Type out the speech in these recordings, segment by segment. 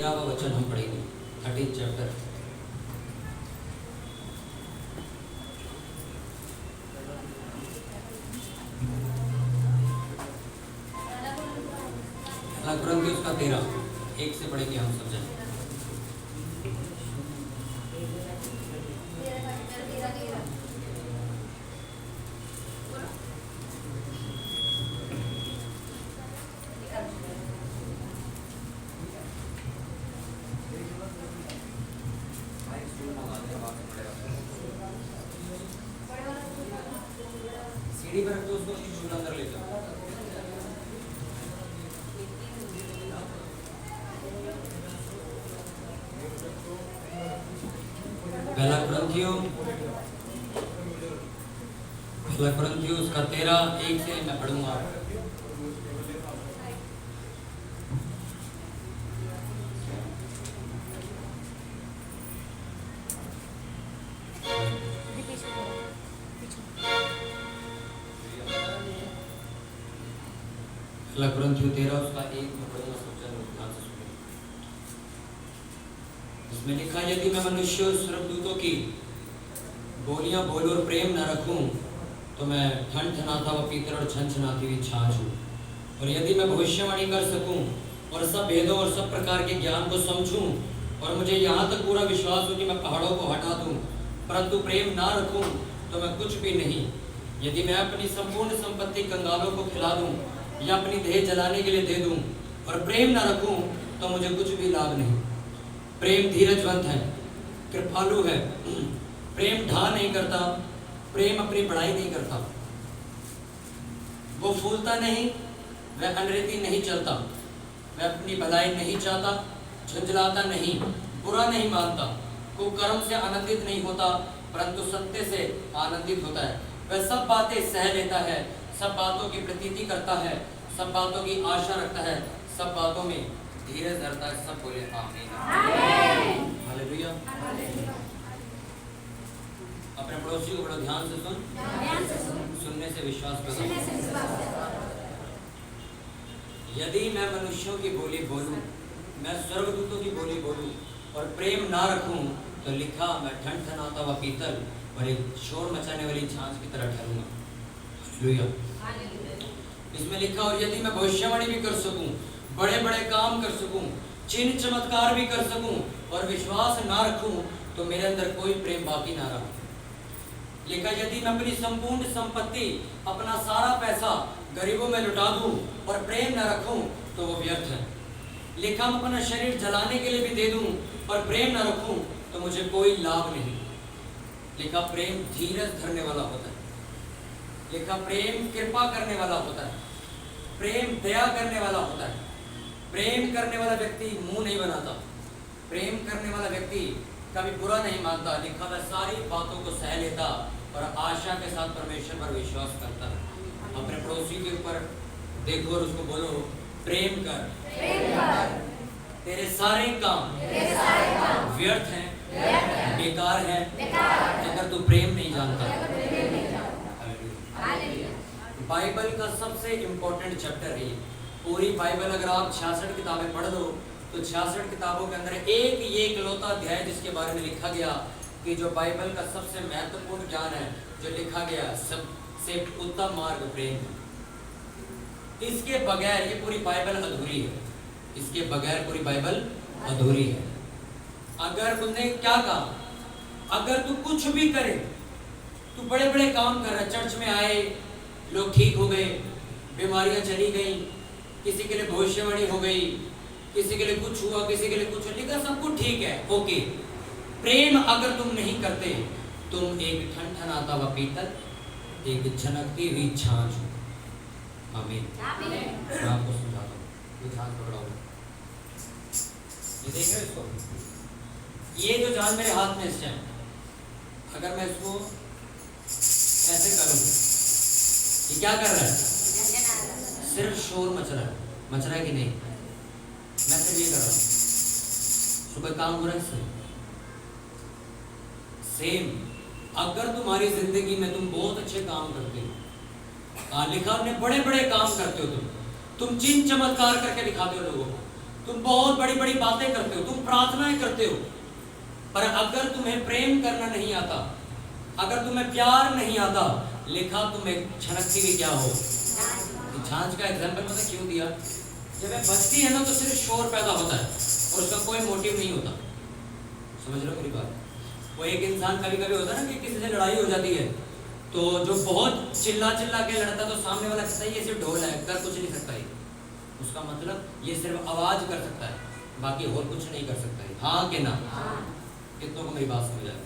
क्या वो वचन हम पढ़ेंगे 13 चैप्टर। कुरिन्थियों का 13 1 से पढ़ेंगे हम सब जन। सीढ़ी पर रख दो उसको, शीशे अंदर ले जाओ। पहला कुरिन्थियों उसका 13 1 से मैं पढ़ूंगा। पहला कुरिन्थियों 13 उसका 1 में पढ़ूंगा, सोचा ध्यान से सुनिए। इसमें लिखा, यदि मैं मनुष्य और स्वर्गदूतों की बोलियां बोलूं और प्रेम न रखूं तो मैं ठनठनाता व पीतल और छनछनाती हुई छाछ हूं। और यदि मैं भविष्यवाणी कर सकूं और सब भेदों और सब प्रकार के ज्ञान को समझूं और मुझे यहाँ तक पूरा विश्वास हो कि मैं पहाड़ों को हटा दूं, परंतु प्रेम ना रखूं तो मैं कुछ भी नहीं। यदि मैं अपनी संपूर्ण संपत्ति कंगालों को खिला दूं या अपनी देह जलाने के लिए दे दूं और प्रेम ना रखूं तो मुझे कुछ भी लाभ नहीं। प्रेम धीरजवंत है, कृपालु है, प्रेम ढा नहीं करता, प्रेम अपनी बड़ाई नहीं करता, वो फूलता नहीं, वह अनरेती नहीं चलता, वह अपनी भलाई नहीं चाहता, झंझलाता नहीं, बुरा नहीं मानता, कुकर्म से आनंदित नहीं होता, परंतु सत्य से आनंदित होता है। वह सब बातें सह लेता है, सब बातों की प्रतीति करता है, सब बातों की आशा रखता है, सब बातों में धीरज धरता है। सब बोले आमीन। हालेलुया। अपने पड़ोसी को बड़ा ध्यान से सुन, सुनने से विश्वास पैदा। यदि मैं मनुष्यों की बोली बोलूं, मैं स्वर्गदूतों की बोली बोलूं और प्रेम ना रखूं तो लिखा, मैं ठनठनाता हुआ पीतल और एक शोर मचाने वाली छाछ की तरह ठहरूंगा। हालेलुया। इसमें लिखा, और यदि मैं भविष्यवाणी भी कर सकूं, बड़े बड़े काम कर सकूं, चिन्ह चमत्कार भी कर सकूं और विश्वास ना रखूं तो मेरे अंदर कोई प्रेम बाकी ना रहा। लिखा, यदि मैं अपनी संपूर्ण संपत्ति, अपना सारा पैसा गरीबों में लुटा दूं और प्रेम न रखूं तो वो व्यर्थ है। लिखा, मैं अपना शरीर जलाने के लिए भी दे दूं और प्रेम न रखूं तो मुझे कोई लाभ नहीं। लिखा, प्रेम धीरज धरने वाला होता है। लिखा, प्रेम कृपा करने वाला होता है, प्रेम दया करने वाला होता है। प्रेम करने वाला व्यक्ति मुंह नहीं बनाता, प्रेम करने वाला व्यक्ति कभी बुरा नहीं मानता। लिखा, वह सारी बातों को सह लेता और आशा के साथ परमेश्वर पर विश्वास करता है। अपने पड़ोसी के ऊपर देखो और उसको बोलो, प्रेम कर, तेरे सारे काम व्यर्थ हैं, बेकार हैं, अगर तू प्रेम नहीं जानता। बाइबल का सबसे इम्पोर्टेंट चैप्टर है ये। पूरी बाइबल अगर आप 66 किताबें पढ़ लो तो 66 किताबों के अंदर एक ये इकलौता अध्याय जिसके बारे में लिखा गया कि जो बाइबल का सबसे महत्वपूर्ण ज्ञान है, जो लिखा गया सबसे उत्तम मार्ग प्रेम है। इसके बगैर ये पूरी बाइबल अधूरी है। इसके बगैर पूरी बाइबल अधूरी है। अगर तुमने क्या कहा, अगर तू कुछ भी करे, तू बड़े बड़े काम कर रहा, चर्च में आए, लोग ठीक हो गए, बीमारियां चली गई, किसी के लिए भविष्यवाणी हो गई, किसी के लिए कुछ हुआ, किसी के लिए कुछ लिखा, सब कुछ ठीक है, ओके। प्रेम अगर तुम नहीं करते, तुम एक ठनठनाता हुआ पीतल, एक झनकती हुई छाछ हो। आमीन। मैं आपको समझाता हूँ, ये छाछ पकड़ा हुआ, ये देख रहे हो इसको, ये जो जान मेरे हाथ में इस टाइम, अगर मैं इसको ऐसे करूँ, ये क्या कर रहा है? सिर्फ शोर मच रहा है कि नहीं? मैं सिर्फ ये कर रहा हूँ, सुबह काम हो रहा है इससे। सेम अगर तुम्हारी जिंदगी में तुम बहुत अच्छे काम करते हो, लिखा आपने बड़े बड़े काम करते हो, तुम चिन्ह चमत्कार करके दिखाते हो लोगों को, तुम बहुत बड़ी बड़ी बातें करते हो, तुम प्रार्थनाएं करते हो, पर अगर तुम्हें प्रेम करना नहीं आता, अगर तुम्हें प्यार नहीं आता, लिखा तुम्हें छनकती भी क्या हो। झांझ का एग्जाम्पल पता क्यों दिया? जब वह बजती है ना तो सिर्फ शोर पैदा होता है और उसका कोई मोटिव नहीं होता। समझ लो मेरी बात। वो एक इंसान कभी कभी होता है ना कि किसी से लड़ाई हो जाती है, तो जो बहुत चिल्ला चिल्ला के लड़ता है तो सामने वाला कहता है ये सिर्फ ढोल है, कर कुछ नहीं सकता ये। उसका मतलब ये सिर्फ आवाज कर सकता है, बाकी और कुछ नहीं कर सकता है। हाँ कि ना? कितनों को मेरी बात समझ आए?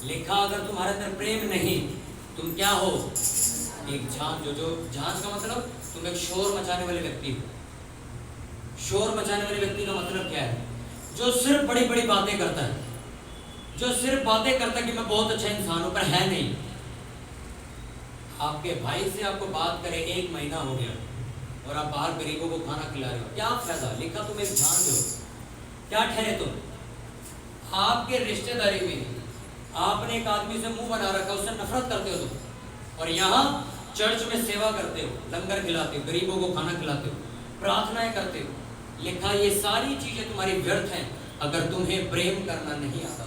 लिखा अगर तुम्हारे अंदर प्रेम नहीं, तुम क्या हो? एक झांझ। जो झांझ का मतलब तुम एक शोर मचाने वाले व्यक्ति हो। शोर मचाने वाले व्यक्ति का मतलब क्या है? जो सिर्फ बड़ी बड़ी बातें करता है, जो सिर्फ बातें करता है कि मैं बहुत अच्छा इंसान हूं, पर है नहीं। आपके भाई से आपको बात करे 1 महीना हो गया और आप बाहर गरीबों को खाना खिला रहे हो, क्या फायदा? लिखा तुम एक झांझ हो, क्या ठहरे तुम? आपके रिश्तेदारी में आपने एक आदमी से मुंह बना रखा, उससे नफरत करते हो तुम, और यहाँ चर्च में सेवा करते हो, लंगर खिलाते हो, गरीबों को खाना खिलाते हो, प्रार्थनाएं करते हो। लिखा ये सारी चीजें तुम्हारी व्यर्थ हैं अगर तुम्हें प्रेम करना नहीं आता।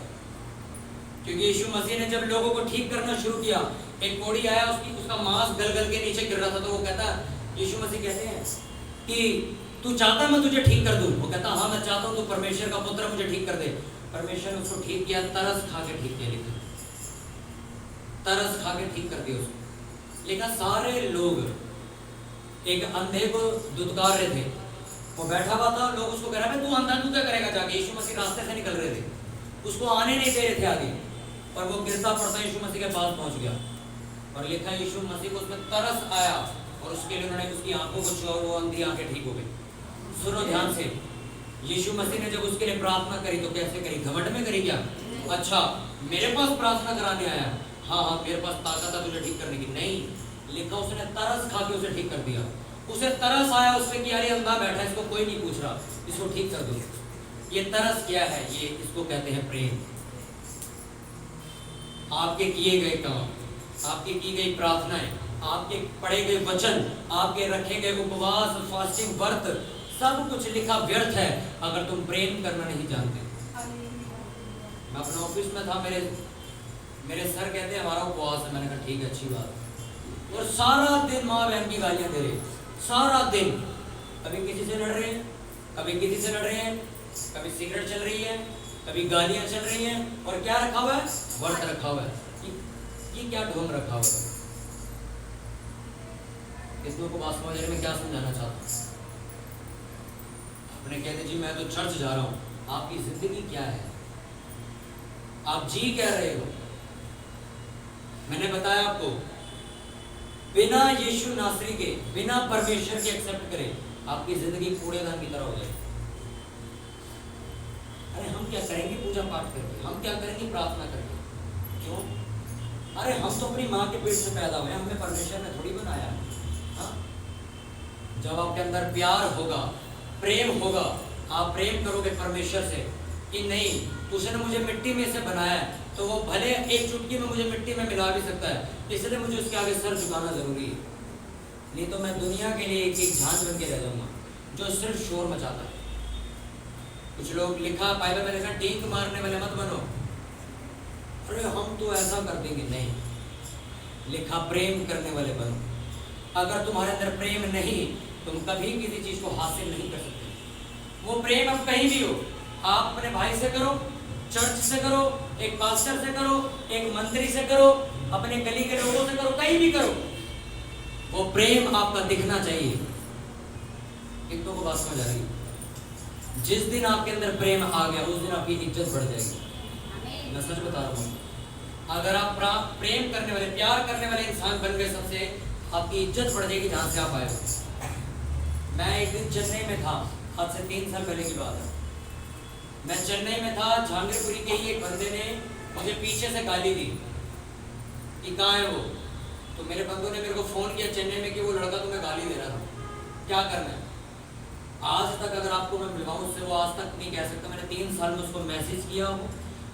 क्योंकि यीशु मसीह ने जब लोगों को ठीक करना शुरू किया, एक कोढ़ी आया, उसका मांस गल गल के नीचे गिर रहा था, तो वो कहता, यीशु मसीह कहते हैं कि तू चाहता मैं तुझे ठीक कर दूं? वो कहता हाँ मैं चाहता हूँ, तू परमेश्वर का पुत्र मुझे ठीक कर दे। परमेश्वर ने उसको ठीक किया, तरस खा के ठीक किया। लिखा तरस खा के ठीक कर दिया उसको। लिखा सारे लोग एक अंधे को दुत्कार रहे थे, वो बैठा हुआ था, लोग उसको कह रहे हैं तू अंधा तू क्या करेगा जाके। यीशु मसीह रास्ते से निकल रहे थे, उसको आने नहीं दे रहे थे आगे, पर वो गिरता पड़ता यीशु मसीह के पास पहुंच गया। और लिखा यीशु मसीह को उसमें तरस आया और उसके लिए उन्होंने उसकी आंखों को छुआ और वो अंधी आंखें ठीक हो गई। सुनो ध्यान से, यीशु मसीह ने जब उसके लिए प्रार्थना करी तो कैसे करी? घमंड में करी क्या? अच्छा मेरे पास प्रार्थना कराने आया, हाँ हाँ मेरे पास ताकत है तुझे ठीक करने की? नहीं। लिखा उसने तरस खा के उसे ठीक कर दिया। उसे तरस आया उस पर कि अरे अंधा बैठा, इसको कोई नहीं पूछ रहा, इसको ठीक कर दो। ये तरस क्या है? ये इसको कहते हैं प्रेम। आपके किए गए काम, आपकी की गई प्रार्थनाएं, आपके पढ़े गए वचन, आपके रखे गए उपवास, फास्टिंग, व्रत, सब कुछ लिखा व्यर्थ है अगर तुम प्रेम करना नहीं जानते। मैं अपने ऑफिस में था, मेरे सर कहते हैं हमारा उपवास है। मैंने कहा ठीक है, अच्छी बात। और सारा दिन माँ बहन की गालियां दे रहे, सारा दिन। कभी किसी से लड़ रहे हैं, कभी किसी से लड़ रहे हैं, कभी सिगरेट चल रही है, कभी गालियां चल रही हैं, और क्या रखा हुआ है? व्रत रखा हुआ है। ये क्या ढोंग रखा हुआ है? किसको को बात समझने में क्या समझाना चाहता हूँ? अपने कहते जी मैं तो चर्च जा रहा हूँ, आपकी जिंदगी क्या है? आप जी कह रहे हो? मैंने बताया आपको, बिना यीशु नासरी के, बिना परमेश्वर के एक्सेप्ट करे आपकी जिंदगी कूड़ेदान की तरह हो जाएगी। अरे हम क्या करेंगे पूजा पाठ करके, हम क्या करेंगे प्रार्थना करके? क्यों? अरे हम तो अपनी माँ के पेट से पैदा हुए, हमें परमेश्वर ने थोड़ी बनाया। हाँ? जब आपके अंदर प्यार होगा, प्रेम होगा, आप प्रेम करोगे परमेश्वर से कि नहीं उसने मुझे मिट्टी में से बनाया है, तो वो भले एक चुटकी में मुझे मिट्टी में मिला भी सकता है, इसलिए मुझे उसके आगे सर झुकाना जरूरी है। नहीं तो मैं दुनिया के लिए एक झांझ बन के रह जाऊंगा जो सिर्फ शोर मचाता है। कुछ लोग लिखा बाइबल में लिखा टीक मारने वाले मत बनो, अरे हम तो ऐसा कर देंगे। नहीं, लिखा प्रेम करने वाले बनो। अगर तुम्हारे अंदर प्रेम नहीं, तुम कभी किसी चीज को हासिल नहीं कर सकते। वो प्रेम अब कहीं भी हो, आप अपने भाई से करो, चर्च से करो, एक पास्टर से करो, एक मंत्री से करो, अपने गली के लोगों से करो, कहीं भी करो, वो प्रेम आपका दिखना चाहिए। कितनों को बात समझ आ रही? जिस दिन आपके अंदर प्रेम आ गया उस दिन आपकी इज्जत बढ़ जाएगी। मैं सच बता रहा हूँ, अगर आप प्रेम करने वाले, प्यार करने वाले इंसान बन गए सबसे, आपकी इज्जत बढ़ जाएगी जहां से आप आए हो। मैं एक दिन चेन्नई में था, आज से 3 साल पहले की बात है। मैं चेन्नई में था, जहांगीरपुरी के ही एक बंदे ने मुझे पीछे से गाली दी कि कहाँ है वो। तो मेरे बंदों ने मेरे को फ़ोन किया चेन्नई में कि वो लड़का तुम्हें गाली दे रहा था, क्या करना है? आज तक अगर आपको मैं मिलवाऊँ उससे, वो आज तक नहीं कह सकता मैंने 3 साल में उसको मैसेज किया हो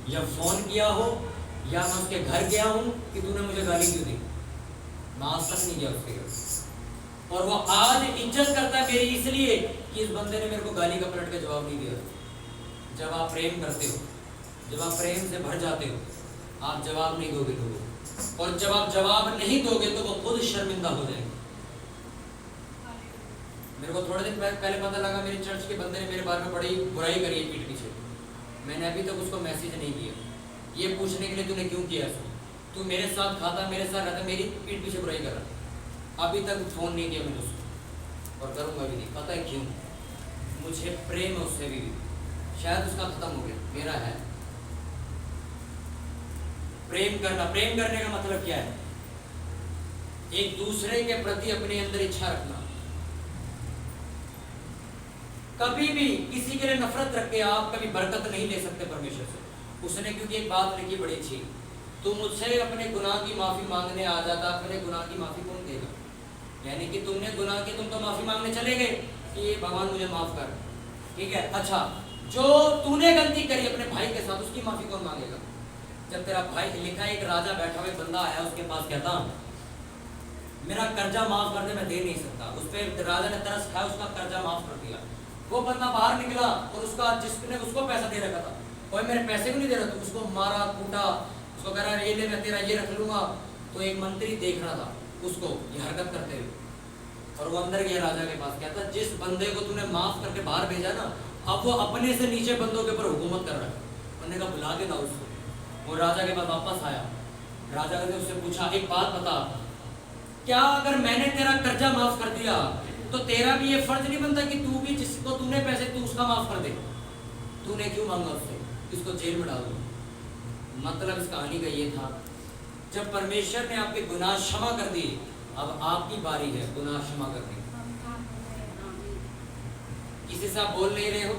या फ़ोन किया हो या मैं उसके घर गया हूँ कि तूने मुझे गाली क्यों दी। मैं आज तक नहीं गया उसके घर। और वो आज इज्जत करता है मेरी इसलिए इस बंदे ने मेरे को गाली का पलट के जवाब नहीं दिया। जब आप प्रेम करते हो, जब आप प्रेम से भर जाते हो, आप जवाब नहीं दोगे लोगों को, और जब आप जवाब नहीं दोगे तो वो खुद शर्मिंदा हो जाएंगे। मेरे को थोड़े दिन पहले पता लगा मेरे चर्च के बंदे ने मेरे बारे में बड़ी बुराई करी है पीठ पीछे। मैंने अभी तक उसको मैसेज नहीं किया ये पूछने के लिए तूने क्यों किया ऐसा, तू मेरे साथ खाता, मेरे साथ रहता, मेरी पीठ पीछे बुराई कर रहा। अभी तक फोन नहीं किया मैंने उसको, और करूँगा भी नहीं। पता है क्यों? मुझे प्रेम है उससे भी, शायद उसका खत्म हो गया, मेरा है। प्रेम करना, प्रेम करने का मतलब क्या है? एक दूसरे के प्रति अपने अंदर इच्छा रखना। कभी भी किसी के लिए नफरत रख के आप कभी बरकत नहीं ले सकते परमेश्वर से। उसने क्योंकि एक बात लिखी बड़ी अच्छी, तू मुझसे अपने गुनाह की माफी मांगने आ जाता, अपने गुनाह की माफी कौन देगा? यानी कि तुमने गुनाह की, तुम तो माफी मांगने चले गए कि भगवान मुझे माफ कर, ठीक है। अच्छा, जो तूने गलती करी अपने भाई के साथ, उसकी माफी कौन मांगेगा? जब तेरा भाई, लिखा है एक राजा बैठा हुआ बंदा आया उसके पास, कहता मेरा कर्जा माफ कर दे, मैं दे नहीं सकता। उस पर राजा ने तरस खाया, उसका कर्जा माफ कर दिया। वो बंदा बाहर निकला और उसका, जिसने उसको पैसा दे रखा था, कोई मेरे पैसे को नहीं दे रहा, तो उसको मारा कूटा, उसको कह रहा ये ले, मैं तेरा ये रख लूंगा। तो एक मंत्री देख रहा था उसको ये हरकत करते हुए, और वो अंदर गया राजा के पास, कहता जिस बंदे को तूने माफ करके बाहर भेजा ना, अब वो अपने से नीचे बंदों के ऊपर हुकूमत कर रहा है। बंदे का बुला के था उसको। वो राजा के पास वापस आया, राजा ने उससे पूछा एक बात बता, क्या अगर मैंने तेरा कर्जा माफ कर दिया तो तेरा भी ये फर्ज नहीं बनता कि तू भी जिसको तूने पैसे तू उसका माफ कर दे? तूने क्यों मांगा उससे? इसको जेल में डाल दो। मतलब इस कहानी का ये था, जब परमेश्वर ने आपके गुनाह क्षमा कर दिए, अब आपकी बारी है गुनाह क्षमा करने। किसी से आप बोल नहीं रहे हो,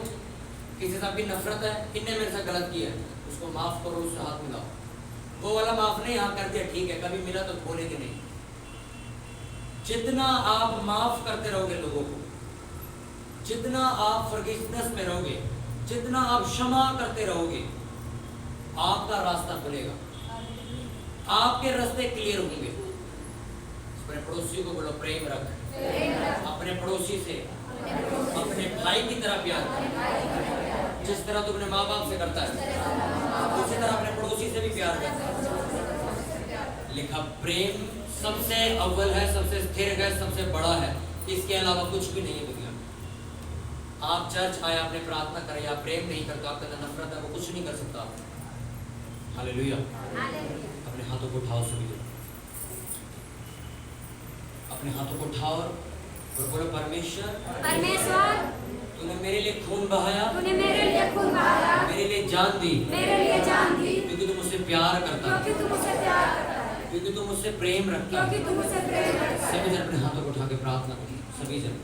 किसी से आपकी नफरत है, इनने मेरे साथ गलत किया है, उसको माफ करो, उससे हाथ मिलाओ। वो वाला माफ नहीं, हाँ कर दिया ठीक है, कभी मिला तो बोलेंगे नहीं। जितना आप माफ करते रहोगे लोगों को, जितना आप फॉरगिवनेस में रहोगे, जितना आप क्षमा करते रहोगे, आपका रास्ता खुलेगा, आपके रास्ते क्लियर होंगे। अपने पड़ोसी को बोलो प्रेम रख, अपने पड़ोसी से अपने भाई की तरह प्यार कर। जिस तरह तू अपने माँ बाप से करता है उसी तरह अपने पड़ोसी से भी प्यार कर। लिखा प्रेम सबसे अव्वल है, सबसे स्थिर है, सबसे बड़ा है, इसके अलावा कुछ भी नहीं है दुनिया में। आप चर्च आए, आपने प्रार्थना करें, आप प्रेम नहीं करते, आपके अंदर नफरत है, वो कुछ नहीं कर सकता। हालेलुया। अपने हाथों को उठाओ सभी लोग, अपने हाथों को उठाओ और बोलो परमेश्वर, परमेश्वर तूने मेरे लिए खून बहाया, तूने मेरे लिए खून बहाया, मेरे लिए जान दी, मेरे लिए जान दी, क्योंकि तू मुझसे प्यार करता है, क्योंकि तू मुझसे प्यार करता है, क्योंकि तू मुझसे प्रेम रखता है। क्योंकि तू मुझसे प्रेम करता है। सभी जन अपने हाथों को उठा के प्रार्थना करिए, सभी जन।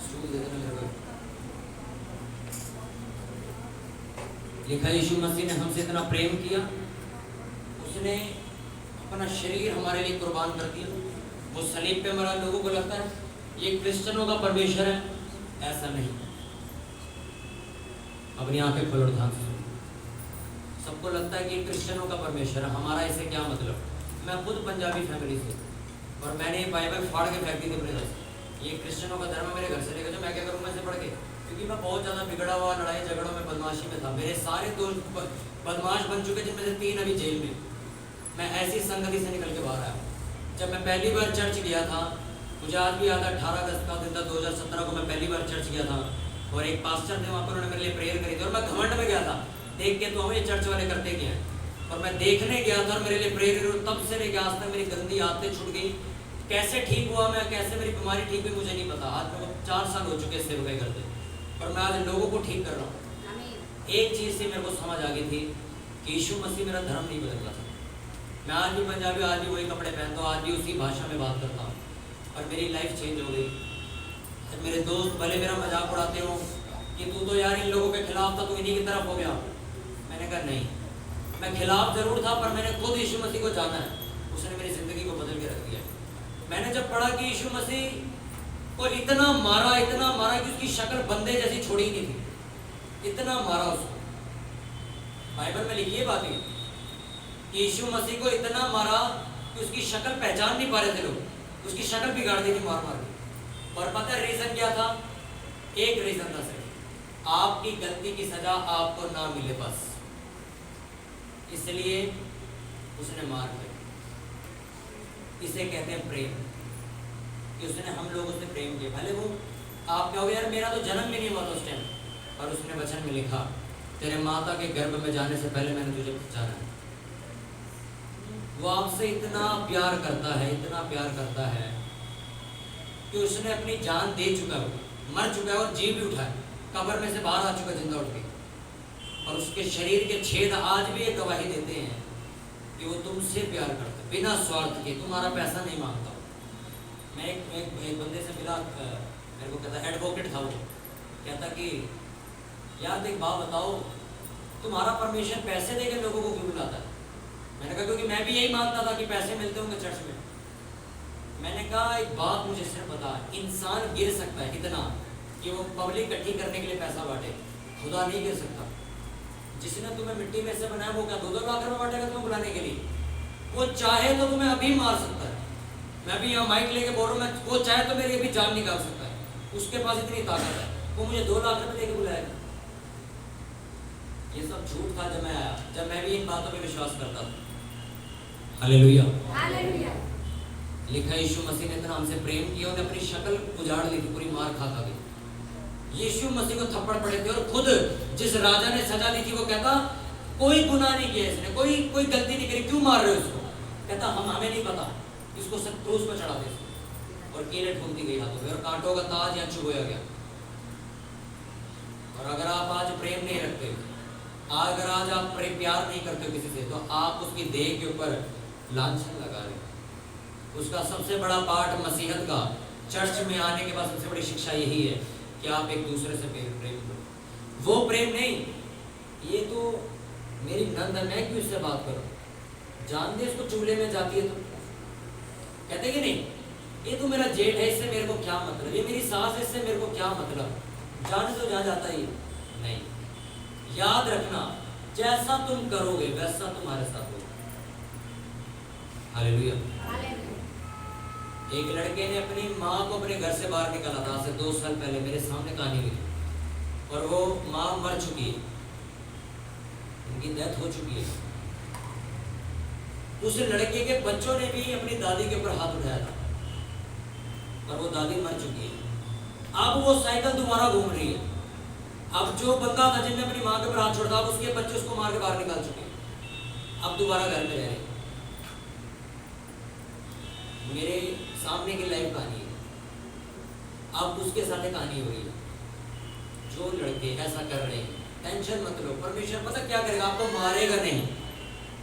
स्टूल दे देना मेरे को। लिखा यीशु मसीह ने हमसे इतना प्रेम किया, उसने अपना शरीर हमारे लिए कुर्बान कर दिया, वो सलीब पे मरा। लोगों को लगता है ये क्रिश्चियनों का परमेश्वर है, ऐसा नहीं। अपनी आंखें खोलो ध्यान से। सबको लगता है कि क्रिश्चियनों का परमेश्वर है, हमारा इससे क्या मतलब? मैं खुद पंजाबी फैमिली से, और मैंने बाइबल फाड़ के फेंक दी थी अपने घर से। ये क्रिश्चियनों का धर्म है, मेरे घर से लेकर जो मैं क्या करूँगा इसे पढ़ के? क्योंकि मैं बहुत ज़्यादा बिगड़ा हुआ, लड़ाई झगड़ों में, बदमाशी में था। मेरे सारे दोस्त बदमाश बन चुके, जिनमें से 3 अभी जेल में। मैं ऐसी संगति से निकल के बाहर आया। जब मैं पहली बार चर्च गया था, मुझे आज भी याद है, 18 अगस्त का दिन था 2017 को मैं पहली बार चर्च गया था, और एक पास्टर थे वहाँ पर, उन्होंने मेरे लिए प्रेयर करी थी, और मैं घमंड में गया था देख के, तो हम ये चर्च वाले करते क्या हैं, और मैं देखने गया था और मेरे लिए प्रेयर करी। तब से लेकर आज तक मेरी गंदी आदतें छूट गई। कैसे ठीक हुआ मैं, कैसे मेरी बीमारी ठीक हुई, मुझे नहीं पता। आज मेरे को 4 साल हो चुके सेवकाई करते, और मैं आज लोगों को ठीक कर रहा हूँ। एक चीज़ से मेरे को समझ आ गई थी कि यीशु मसीह मेरा धर्म नहीं बदल रहा था। मैं आज भी पंजाबी, आज भी वही कपड़े पहनता हूँ, आज भी उसी भाषा में बात करता हूँ, और मेरी लाइफ चेंज हो गई। मेरे दोस्त भले मेरा मजाक उड़ाते हो कि तू तो यार इन लोगों के खिलाफ था, तू इन्हीं की तरफ हो गया। मैंने कहा नहीं, मैं खिलाफ जरूर था, पर मैंने खुद यीशु मसीह को जाना है, उसने मेरी ज़िंदगी को बदल के रख दिया। मैंने जब पढ़ा कि यीशु मसीह को इतना मारा कि उसकी शक्ल बंदे जैसी छोड़ी नहीं थी, इतना मारा उसको। बाइबल में लिखी है बात ये, यीशु मसीह को इतना मारा कि उसकी शक्ल पहचान नहीं पा रहे थे लोग। उसकी शक्ल बिगाड़ दी थी मार मार के। और पता है रीजन क्या था? एक रीजन था सिर्फ, आपकी गलती की सजा आपको ना मिले बस, इसलिए उसने मार दी। इसे कहते हैं प्रेम, कि उसने हम लोगों से प्रेम किया। भले वो आप कहोगे यार मेरा तो जन्म भी नहीं हुआ था उस टाइम, और उसने वचन में लिखा तेरे माता के गर्भ में जाने से पहले मैंने तुझे पहचाना है। वो आपसे इतना प्यार करता है, इतना प्यार करता है कि उसने अपनी जान दे चुका है, मर चुका है और जी भी उठा है, कब्र में से बाहर आ चुका जिंदा उठ के, और उसके शरीर के छेद आज भी एक गवाही देते हैं कि वो तुमसे प्यार करता है बिना स्वार्थ के, तुम्हारा पैसा नहीं मांगता। मैं एक बंदे से मिला, मेरे को कहता एडवोकेट था वो, कहता कि यार देख बात बताओ तुम्हारा परमिशन पैसे देकर लोगों को क्यों बुलाता है? मैंने कहा क्योंकि मैं भी यही मानता था कि पैसे मिलते होंगे चर्च में। मैंने कहा एक बात मुझे सिर्फ पता, इंसान गिर सकता है इतना कि वो पब्लिक इकट्ठी करने के लिए पैसा बांटे, खुदा नहीं गिर सकता। जिसने तुम्हें मिट्टी में से बनाया वो क्या 2-2 लाख रुपए बांटेगा तुम्हें बुलाने के लिए? वो चाहे तो तुम्हें अभी मार सकता है। मैं भी यहाँ माइक लेके बोल रहा हूँ, वो चाहे तो मेरी अभी जान निकाल सकता है, उसके पास इतनी ताकत है। वो मुझे 2 लाख रुपए देके बुलाएगा। ये सब झूठ था जब मैं आया, जब मैं भी इन बातों पे विश्वास करता था। हालेलुया। हालेलुया। लिखा यीशु मसीह ने इतना हमसे प्रेम किया, उन्हें अपनी शक्ल उजाड़ ली थी, पूरी मार खा खा के। यीशु मसीह को थप्पड़ पड़े थे, और खुद जिस राजा ने सजा दी थी वो कहता कोई गुनाह नहीं किया इसने, कोई गलती नहीं करी, क्यों मार रहे हो इसको? कहता हमें नहीं पता, इसको सब क्रूस पर चढ़ा दे और कीलें ठोकती गई हाथों में, और कांटों का ताज यहाँ चुभोया गया। और अगर आप आज प्रेम नहीं रखते, अगर आज आप प्यार नहीं करते हो किसी से, तो आप उसकी देह के ऊपर लांछन लगा रहे हो। उसका सबसे बड़ा पाठ मसीहत का, चर्च में आने के बाद सबसे बड़ी शिक्षा यही है कि आप एक दूसरे से प्रेम करो। वो प्रेम नहीं, ये तो मेरी नंद है, मैं क्यों इससे बात करूं? जानते इसको चूल्हे में जाती है तो कहते कि नहीं, ये तो मेरा जेठ है, इससे मेरे को क्या मतलब, ये मेरी सास है, इससे मेरे को क्या मतलब, जाने तो जहाँ जाता ही नहीं। याद रखना, जैसा तुम करोगे वैसा तुम्हारे साथ होगा। हालेलुया। एक लड़के ने अपनी माँ को अपने घर से बाहर निकाला था, आज से 2 साल पहले मेरे सामने कहानी हुई, और वो माँ मर चुकी है, उनकी डेथ हो चुकी है। उस लड़के के बच्चों ने भी अपनी दादी के ऊपर हाथ उठाया था, और वो दादी मर चुकी है। अब वो साइकिल दोबारा घूम रही है। अब जो बंदा था जिसने अपनी माँ के ऊपर हाथ छोड़ा था, अब उसके बच्चे उसको मार के बाहर निकाल चुके हैं, अब दोबारा घर में रह रहे। मेरे सामने की लाइफ कहानी है, अब उसके साथ कहानी हो रही है। जो लड़के ऐसा कर रहे हैं, टेंशन मत लो, परमेश्वर पता क्या करेगा, आपको मारेगा नहीं।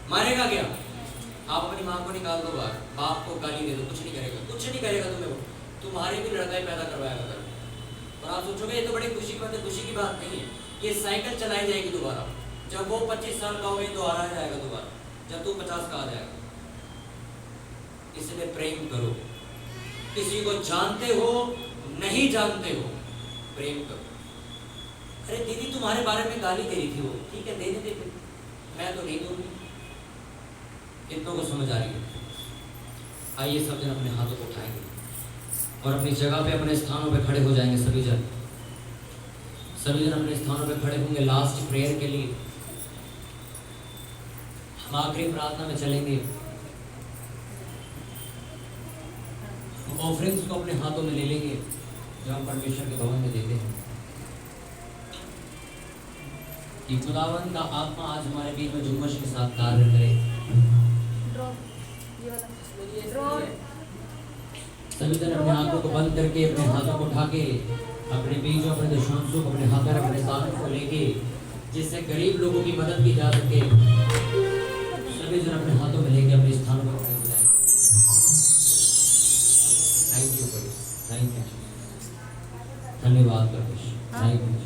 मारेगा क्या? आप अपनी माँ को निकाल दो बाहर, बाप को गाली दे दो, कुछ नहीं करेगा, कुछ नहीं करेगा तुम्हें। वो तुम्हारी भी लड़ाई पैदा करवाएगा घर में। और आप सोचोगे ये तो बड़ी खुशी की बात है, खुशी की बात नहीं है। ये साइकिल चलाई जाएगी दोबारा, जब वो 25 साल का हो गई दोबारा आ जाएगा, दोबारा जब तू 50 का आ जाएगा। इसलिए प्रेम करो, किसी को जानते हो नहीं जानते हो, प्रेम करो। अरे दीदी तुम्हारे बारे में गाली दे रही थी वो, ठीक है देने दे, मैं तो नहीं दूंगी। कितनों को समझ आ रही है? आइए सब जन अपने हाथों को उठाएंगे और अपनी जगह पे अपने स्थानों पे खड़े हो जाएंगे। सभी जन अपने स्थानों पे खड़े होंगे लास्ट प्रेयर के लिए। हम आखिरी प्रार्थना में चलेंगे। ऑफरिंग्स को अपने हाथों में ले लेंगे जो हम परमेश्वर के भवन में देते हैं। कि खुदावन का आत्मा आज हमारे बीच में जुम्मश के साथ कार्य करे। सभी जन अपने आंखों को बंद करके अपने हाथों को उठा के अपने बीजों अपने दशमों को अपने हाथों में अपने साथ को लेके, जिससे गरीब लोगों की मदद की जा सके, सभी जन अपने हाथों में लेके अपने स्थानों पर खड़े हो जाएं। थैंक यू, थैंक यू, धन्यवाद परमेश्वर, थैंक यू।